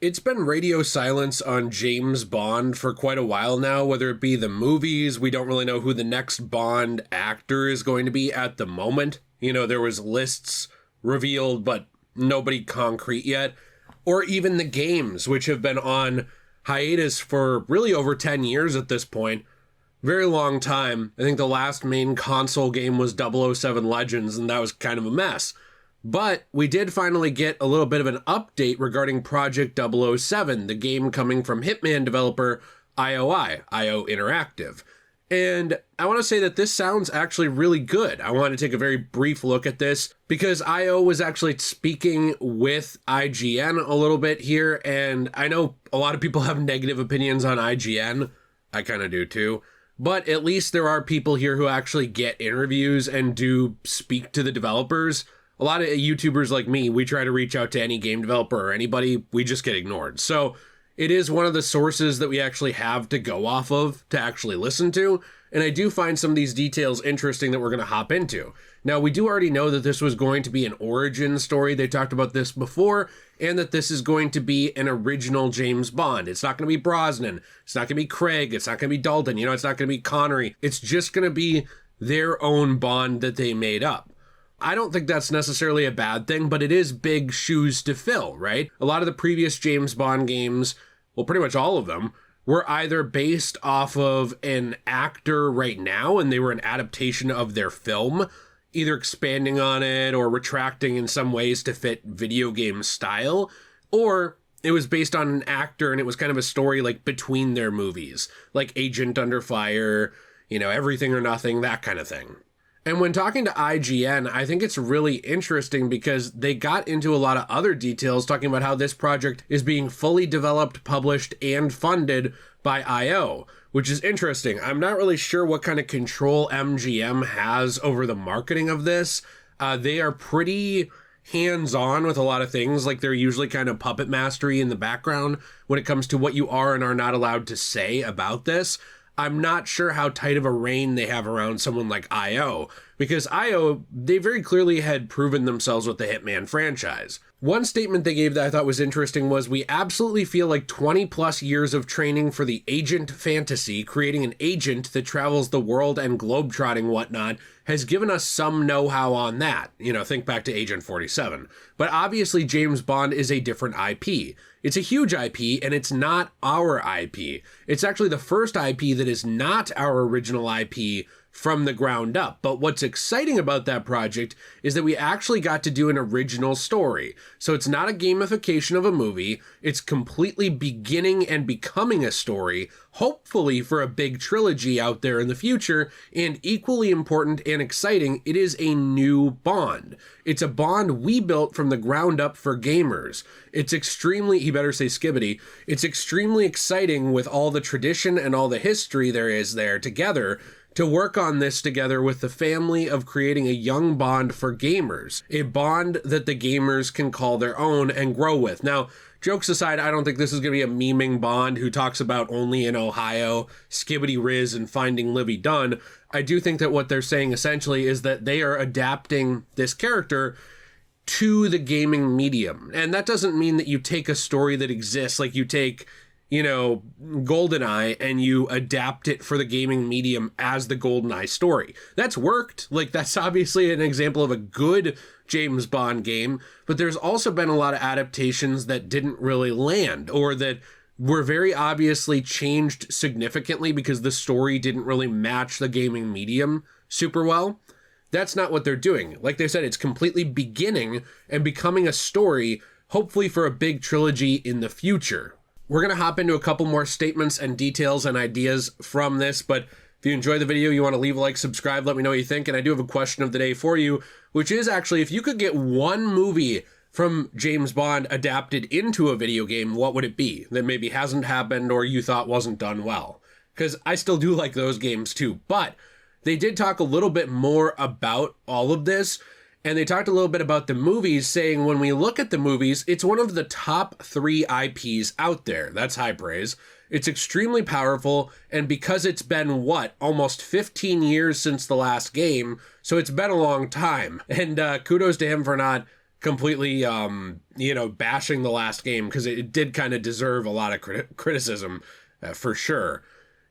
It's been radio silence on James Bond for quite a while now, whether it be the movies. We don't really know who the next Bond actor is going to be at the moment. You know, there was lists revealed, but nobody concrete yet. Or even the games, which have been on hiatus for really over 10 years at this point. Very long time. I think the last main console game was 007 Legends, and that was kind of a mess. But we did finally get a little bit of an update regarding Project 007, the game coming from Hitman developer IO Interactive. And I want to say that this sounds actually really good. I want to take a very brief look at this because IO was actually speaking with IGN a little bit here, and I know a lot of people have negative opinions on IGN. I kind of do too. But at least there are people here who actually get interviews and do speak to the developers. A lot of YouTubers like me, we try to reach out to any game developer or anybody, we just get ignored. So it is one of the sources that we actually have to go off of to actually listen to. And I do find some of these details interesting that we're going to hop into. Now, we do already know that this was going to be an origin story. They talked about this before, and that this is going to be an original James Bond. It's not going to be Brosnan. It's not going to be Craig. It's not going to be Dalton. You know, it's not going to be Connery. It's just going to be their own Bond that they made up. I don't think that's necessarily a bad thing, but it is big shoes to fill, right? A lot of the previous James Bond games, well, pretty much all of them, were either based off of an actor right now, and they were an adaptation of their film, either expanding on it or retracting in some ways to fit video game style, or it was based on an actor and it was kind of a story like between their movies, like Agent Under Fire, you know, Everything or Nothing, that kind of thing. And when talking to IGN, I think it's really interesting because they got into a lot of other details talking about how this project is being fully developed, published, and funded by IO, which is interesting. I'm not really sure what kind of control MGM has over the marketing of this. They are pretty hands-on with a lot of things, like they're usually kind of puppet mastery in the background when it comes to what you are and are not allowed to say about this. I'm not sure how tight of a rein they have around someone like IO, because IO, they very clearly had proven themselves with the Hitman franchise. One statement they gave that I thought was interesting was, "We absolutely feel like 20 plus years of training for the agent fantasy, creating an agent that travels the world and globetrotting whatnot, has given us some know-how on that." You know, think back to Agent 47. But obviously James Bond is a different IP. It's a huge IP, and it's not our IP. It's actually the first IP that is not our original IP from the ground up. But what's exciting about that project is that we actually got to do an original story. So it's not a gamification of a movie. It's completely beginning and becoming a story, hopefully for a big trilogy out there in the future. And equally important and exciting, it is a new Bond. It's a Bond we built from the ground up for gamers. It's extremely, he better say skibbity, it's extremely exciting with all the tradition and all the history there is there together to work on this together with the family of creating a young Bond for gamers, a Bond that the gamers can call their own and grow with. Now, jokes aside, I don't think this is going to be a memeing Bond who talks about only in Ohio, skibbity riz, and finding Livy Dunn. I do think that what they're saying essentially is that they are adapting this character to the gaming medium. And that doesn't mean that you take a story that exists, like you take, you know, GoldenEye and you adapt it for the gaming medium as the GoldenEye story. That's worked. Like, that's obviously an example of a good James Bond game, but there's also been a lot of adaptations that didn't really land, or that were very obviously changed significantly because the story didn't really match the gaming medium super well. That's not what they're doing. Like they said, it's completely beginning and becoming a story, hopefully for a big trilogy in the future. We're going to hop into a couple more statements and details and ideas from this, but if you enjoy the video, you want to leave a like, subscribe, let me know what you think, and I do have a question of the day for you, which is actually, if you could get one movie from James Bond adapted into a video game, what would it be that maybe hasn't happened or you thought wasn't done well? Because I still do like those games too, but they did talk a little bit more about all of this. And they talked a little bit about the movies, saying when we look at the movies, it's one of the top 3 IPs out there. That's high praise. It's extremely powerful, and because it's been, almost 15 years since the last game, so it's been a long time. And kudos to him for not completely, bashing the last game, because it did kind of deserve a lot of criticism, for sure.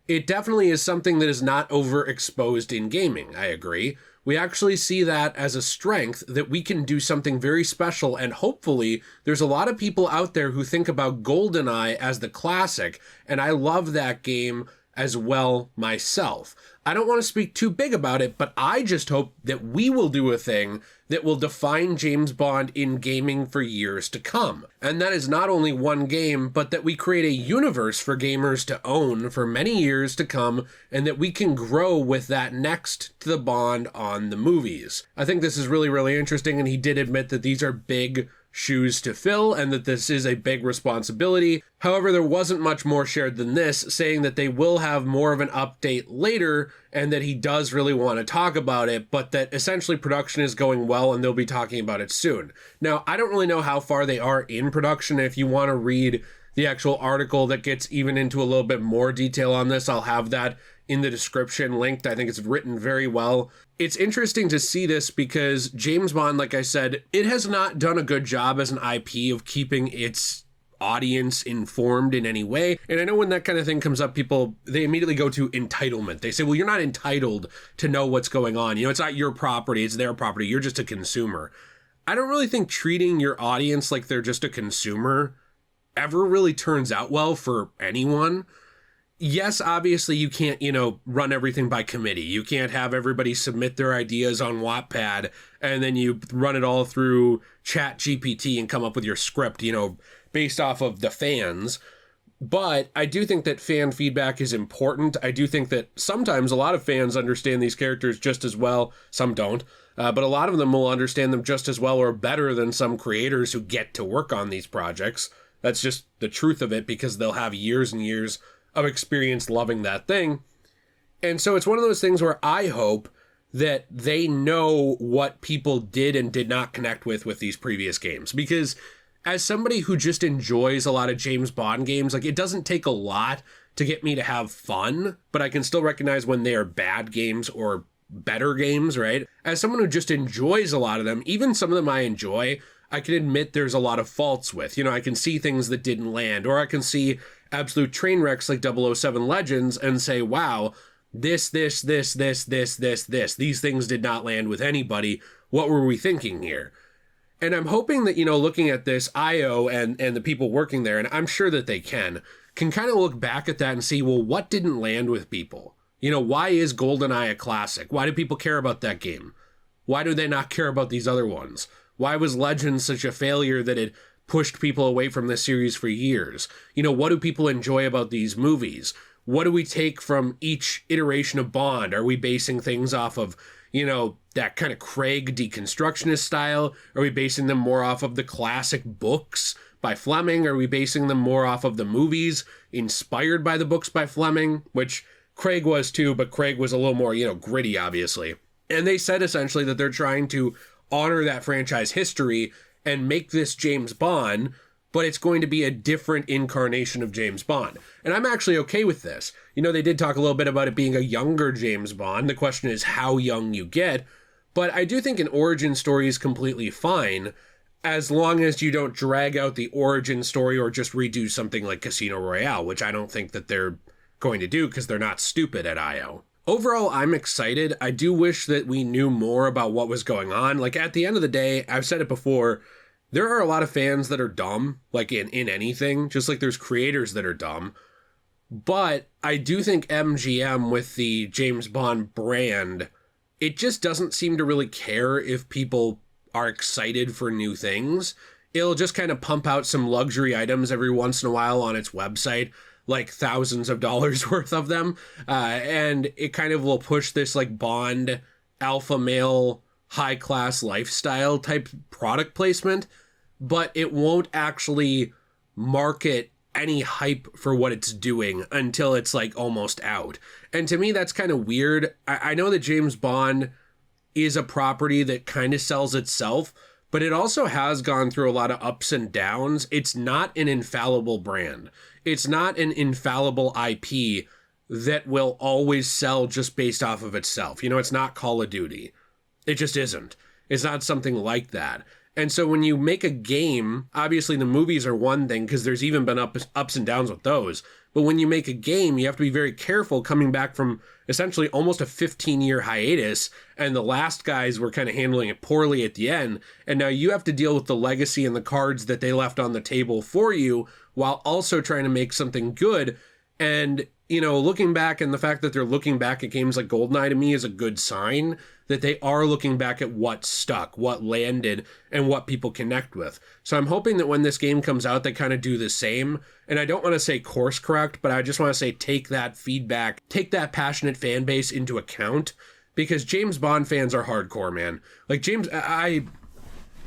It definitely is something that is not overexposed in gaming, I agree. We actually see that as a strength, that we can do something very special, and hopefully there's a lot of people out there who think about GoldenEye as the classic, and I love that game as well myself. I don't want to speak too big about it, but I just hope that we will do a thing that will define James Bond in gaming for years to come. And that is not only one game, but that we create a universe for gamers to own for many years to come, and that we can grow with that next to the Bond on the movies. I think this is really, really interesting, and he did admit that these are big shoes to fill and that this is a big responsibility. However, there wasn't much more shared than this, saying that they will have more of an update later and that he does really want to talk about it, but that essentially production is going well and they'll be talking about it soon. Now, I don't really know how far they are in production. If you want to read the actual article that gets even into a little bit more detail on this, I'll have that in the description linked. I think it's written very well. It's interesting to see this because James Bond, like I said, it has not done a good job as an IP of keeping its audience informed in any way. And I know when that kind of thing comes up, people, they immediately go to entitlement. They say, well, you're not entitled to know what's going on. It's not your property, it's their property. You're just a consumer. I don't really think treating your audience like they're just a consumer ever really turns out well for anyone. Yes, obviously you can't, run everything by committee. You can't have everybody submit their ideas on Wattpad and then you run it all through ChatGPT and come up with your script, based off of the fans. But I do think that fan feedback is important. I do think that sometimes a lot of fans understand these characters just as well. Some don't. But a lot of them will understand them just as well or better than some creators who get to work on these projects. That's just the truth of it, because they'll have years and years of experience loving that thing. And so it's one of those things where I hope that they know what people did and did not connect with these previous games. Because as somebody who just enjoys a lot of James Bond games, it doesn't take a lot to get me to have fun, but I can still recognize when they are bad games or better games, right? As someone who just enjoys a lot of them, even some of them I enjoy, I can admit there's a lot of faults with. I can see things that didn't land, or I can see absolute train wrecks like 007 Legends and say, wow, these things did not land with anybody. What were we thinking here? And I'm hoping that, looking at this, IO and the people working there, and I'm sure that they can kind of look back at that and see, well, what didn't land with people? Why is GoldenEye a classic? Why do people care about that game? Why do they not care about these other ones? Why was Legends such a failure that it pushed people away from this series for years? What do people enjoy about these movies? What do we take from each iteration of Bond? Are we basing things off of, that kind of Craig deconstructionist style? Are we basing them more off of the classic books by Fleming? Are we basing them more off of the movies inspired by the books by Fleming? Which Craig was too, but Craig was a little more, gritty, obviously. And they said essentially that they're trying to honor that franchise history and make this James Bond, but it's going to be a different incarnation of James Bond. And I'm actually okay with this. They did talk a little bit about it being a younger James Bond. The question is how young you get. But I do think an origin story is completely fine, as long as you don't drag out the origin story or just redo something like Casino Royale, which I don't think that they're going to do because they're not stupid at IO. Overall, I'm excited. I do wish that we knew more about what was going on. At the end of the day, I've said it before, there are a lot of fans that are dumb, in anything, just like there's creators that are dumb. But I do think MGM with the James Bond brand, it just doesn't seem to really care if people are excited for new things. It'll just kind of pump out some luxury items every once in a while on its website, like thousands of dollars worth of them. And it kind of will push this Bond alpha male high class lifestyle type product placement, but it won't actually market any hype for what it's doing until it's almost out. And to me, that's kind of weird. I know that James Bond is a property that kind of sells itself, but it also has gone through a lot of ups and downs. It's not an infallible brand. It's not an infallible IP that will always sell just based off of itself. It's not Call of Duty. It just isn't. It's not something like that. And so when you make a game, obviously the movies are one thing because there's even been ups and downs with those. But when you make a game, you have to be very careful coming back from essentially almost a 15-year hiatus. And the last guys were kind of handling it poorly at the end. And now you have to deal with the legacy and the cards that they left on the table for you while also trying to make something good. And, you know, looking back, and the fact that they're looking back at games like GoldenEye to me is a good sign that they are looking back at what stuck, what landed, and what people connect with. So I'm hoping that when this game comes out, they kind of do the same. And I don't want to say course correct, but I just want to say take that feedback, take that passionate fan base into account, because James Bond fans are hardcore, man. Like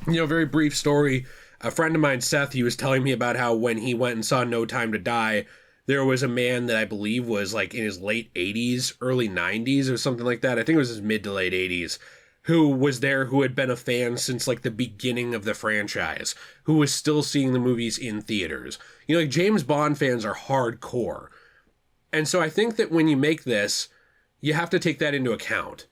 very brief story. A friend of mine, Seth, he was telling me about how when he went and saw No Time to Die, there was a man that I believe was like in his late 80s, early 90s or something like that. I think it was his mid to late 80s, who was there, who had been a fan since like the beginning of the franchise, who was still seeing the movies in theaters. You know, like James Bond fans are hardcore. And so I think that when you make this, you have to take that into account.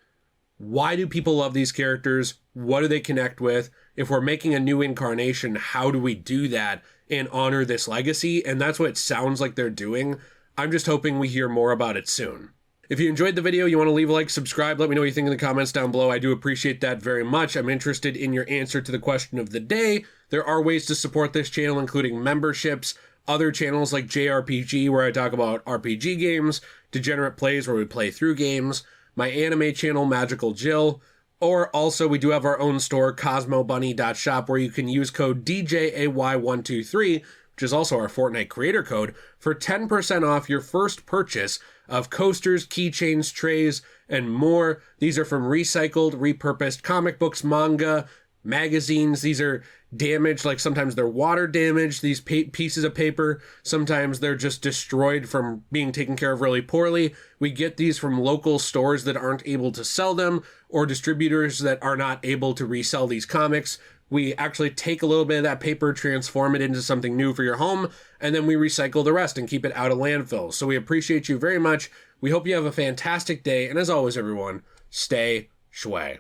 Why do people love these characters? What do they connect with? If we're making a new incarnation, how do we do that and honor this legacy? And that's what it sounds like they're doing. I'm just hoping we hear more about it soon. If you enjoyed the video, you want to leave a like, subscribe, let me know what you think in the comments down below. I do appreciate that very much. I'm interested in your answer to the question of the day. There are ways to support this channel, including memberships, other channels like JayRPG, where I talk about RPG games, Degenerate Plays, where we play through games, my anime channel, Magical Jill, or also we do have our own store, cosmobunny.shop, where you can use code DJAY123, which is also our Fortnite creator code, for 10% off your first purchase of coasters, keychains, trays, and more. These are from recycled, repurposed comic books, manga, magazines. These are damaged, like sometimes they're water damaged, these pieces of paper. Sometimes they're just destroyed from being taken care of really poorly. We get these from local stores that aren't able to sell them, or distributors that are not able to resell these comics. We actually take a little bit of that paper, transform it into something new for your home, and then we recycle the rest and keep it out of landfills. So we appreciate you very much. We hope you have a fantastic day, and as always, everyone, stay shway.